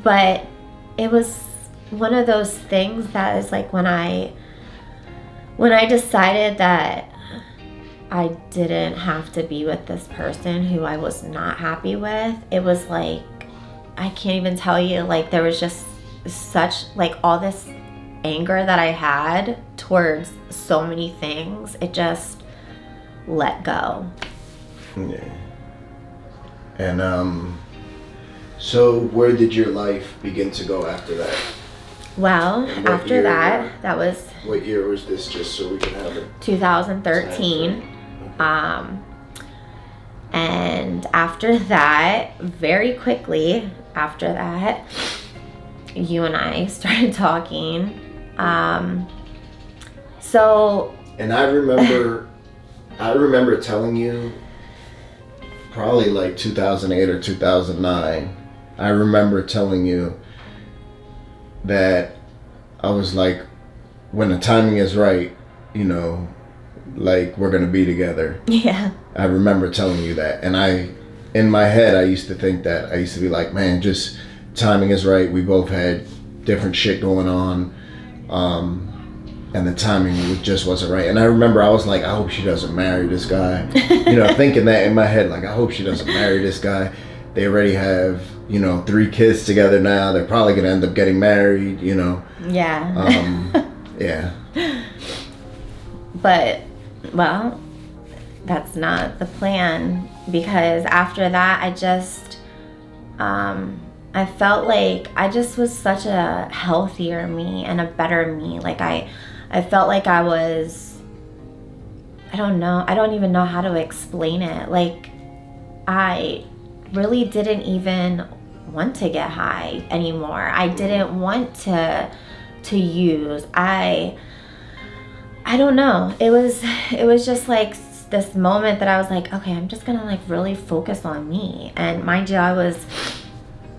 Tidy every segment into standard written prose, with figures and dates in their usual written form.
But it was one of those things that is like when I decided that I didn't have to be with this person who I was not happy with, it was like, I can't even tell you, like there was just such, like all this anger that I had towards so many things, it just let go. Yeah. And so where did your life begin to go after that? Well, after that, that was... What year was this, just so we can have it? 2013. And after that, very quickly after that, you and I started talking. So... And I remember telling you, probably like 2008 or 2009, I remember telling you that I was like, when the timing is right, you know, like we're gonna be together. Yeah. I remember telling you that, and in my head, I used to think that. I used to be like, man, just timing is right. We both had different shit going on, and the timing just wasn't right. And I remember I was like, I hope she doesn't marry this guy. You know, thinking that in my head, like, I hope she doesn't marry this guy. They already have, 3 kids together now. They're probably gonna end up getting married, Yeah. Yeah. But, well, that's not the plan, because after that, I just, I felt like I just was such a healthier me and a better me. Like I felt like I was, I don't even know how to explain it. Like I really didn't even want to get high anymore. I didn't want to use. I don't know. It was just like this moment that I was like, okay, I'm just gonna like really focus on me. And mind you, I was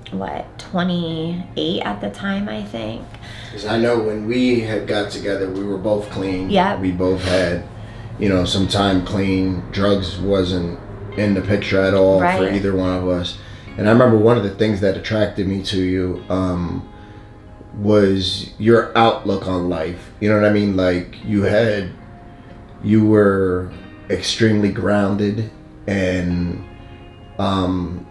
28 at the time, I think. Because I know when we had got together, we were both clean. Yeah. We both had, some time clean. Drugs wasn't in the picture at all for either one of us. And I remember one of the things that attracted me to you was your outlook on life. You know what I mean? Like you were extremely grounded and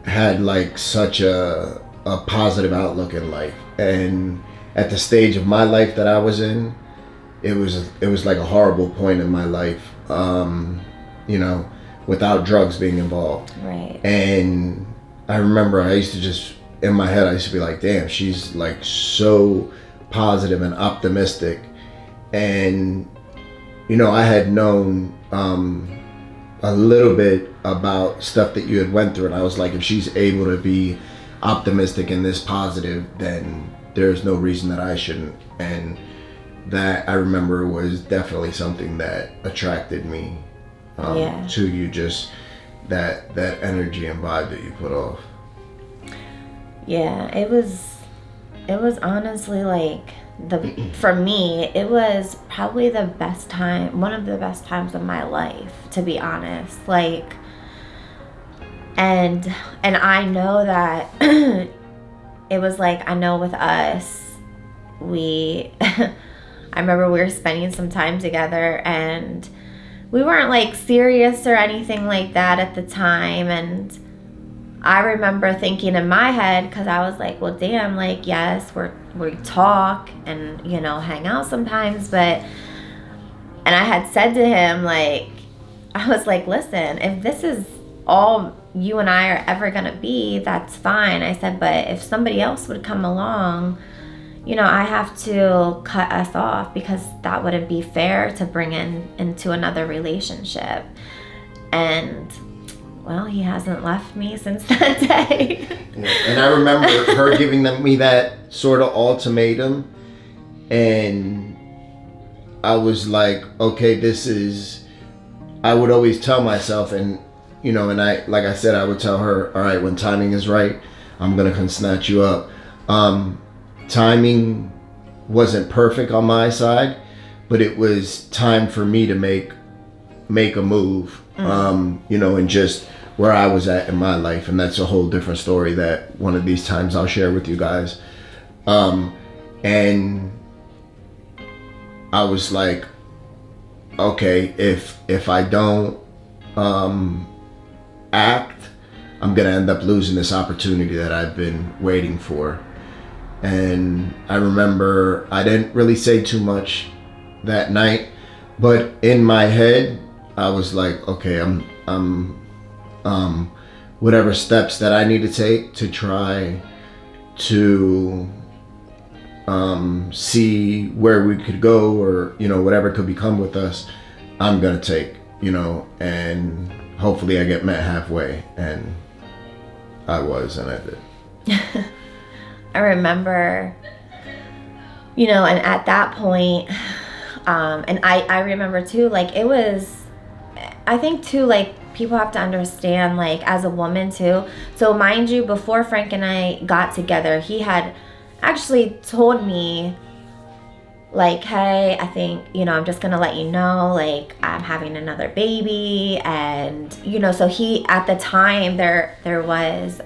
had like such a positive outlook in life. And at the stage of my life that I was in, it was like a horrible point in my life, without drugs being involved. Right. And I remember I used to just, in my head, I used to be like, damn, she's like so positive and optimistic. And, I had known a little bit about stuff that you had went through. And I was like, if she's able to be optimistic and this positive, then there's no reason that I shouldn't. And that, I remember, was definitely something that attracted me to you, just that energy and vibe that you put off. Yeah, it was honestly like for me, it was probably the best time, one of the best times of my life, to be honest. Like, and I know that it was like, I know with us, I remember we were spending some time together, and we weren't like serious or anything like that at the time. And I remember thinking in my head, because I was like, well, damn, like, yes, we talk and, hang out sometimes. And I had said to him, like, I was like, listen, if this is all you and I are ever going to be, that's fine. I said, but if somebody else would come along, I have to cut us off, because that wouldn't be fair to bring into another relationship. And, well, he hasn't left me since that day. And I remember her giving me that sort of ultimatum, and I was like, okay, I would always tell myself, and and I, like I said, I would tell her, all right, when timing is right, I'm gonna come snatch you up. Timing wasn't perfect on my side, but it was time for me to make a move, and just where I was at in my life, and that's a whole different story that one of these times I'll share with you guys. And I was like, okay, if I don't act, I'm gonna end up losing this opportunity that I've been waiting for. And I remember I didn't really say too much that night, but in my head I was like, okay, I'm whatever steps that I need to take to try to see where we could go, or whatever could become with us, I'm gonna take, and hopefully I get met halfway. And I was, and I did. I remember, and at that point, and I remember too, like, it was, I think too, like, people have to understand, like, as a woman too. So mind you, before Frank and I got together, he had actually told me, like, hey, I think, I'm just gonna let you know, like, I'm having another baby. And so he, at the time, there was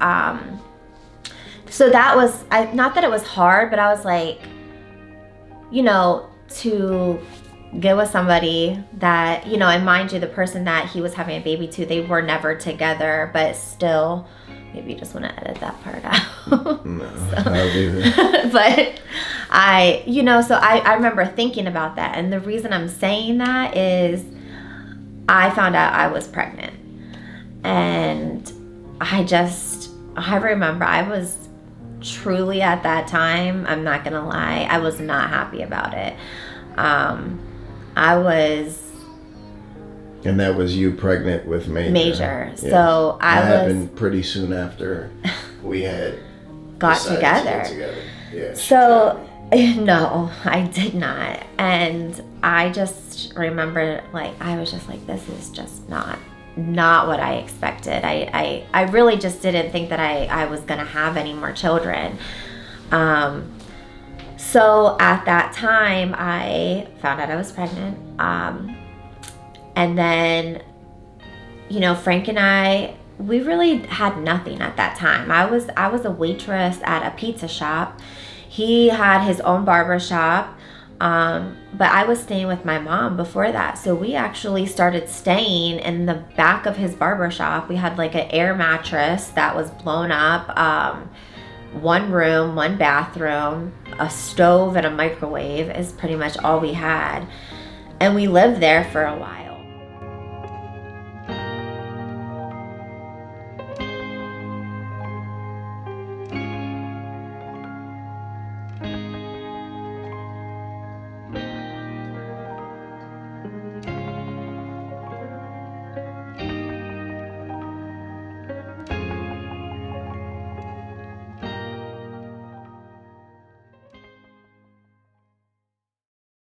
so that was, not that it was hard, but I was like, to get with somebody that, and mind you, the person that he was having a baby to, they were never together, but still, maybe you just want to edit that part out. No, I'll leave it. But so I remember thinking about that. And the reason I'm saying that is I found out I was pregnant. And I remember I was truly, at that time, I'm not going to lie, I was not happy about it. I was... And that was you pregnant with Major. Yeah. So that happened pretty soon after we had got together. Yeah. So no, I did not. And I just remember, like, I was just like, this is just not what I expected. I really just didn't think that I was gonna have any more children. So at that time, I found out I was pregnant. And then, Frank and I, we really had nothing at that time. I was a waitress at a pizza shop. He had his own barber shop. But I was staying with my mom before that. So we actually started staying in the back of his barber shop. We had like an air mattress that was blown up. One room, one bathroom, a stove and a microwave is pretty much all we had. And we lived there for a while.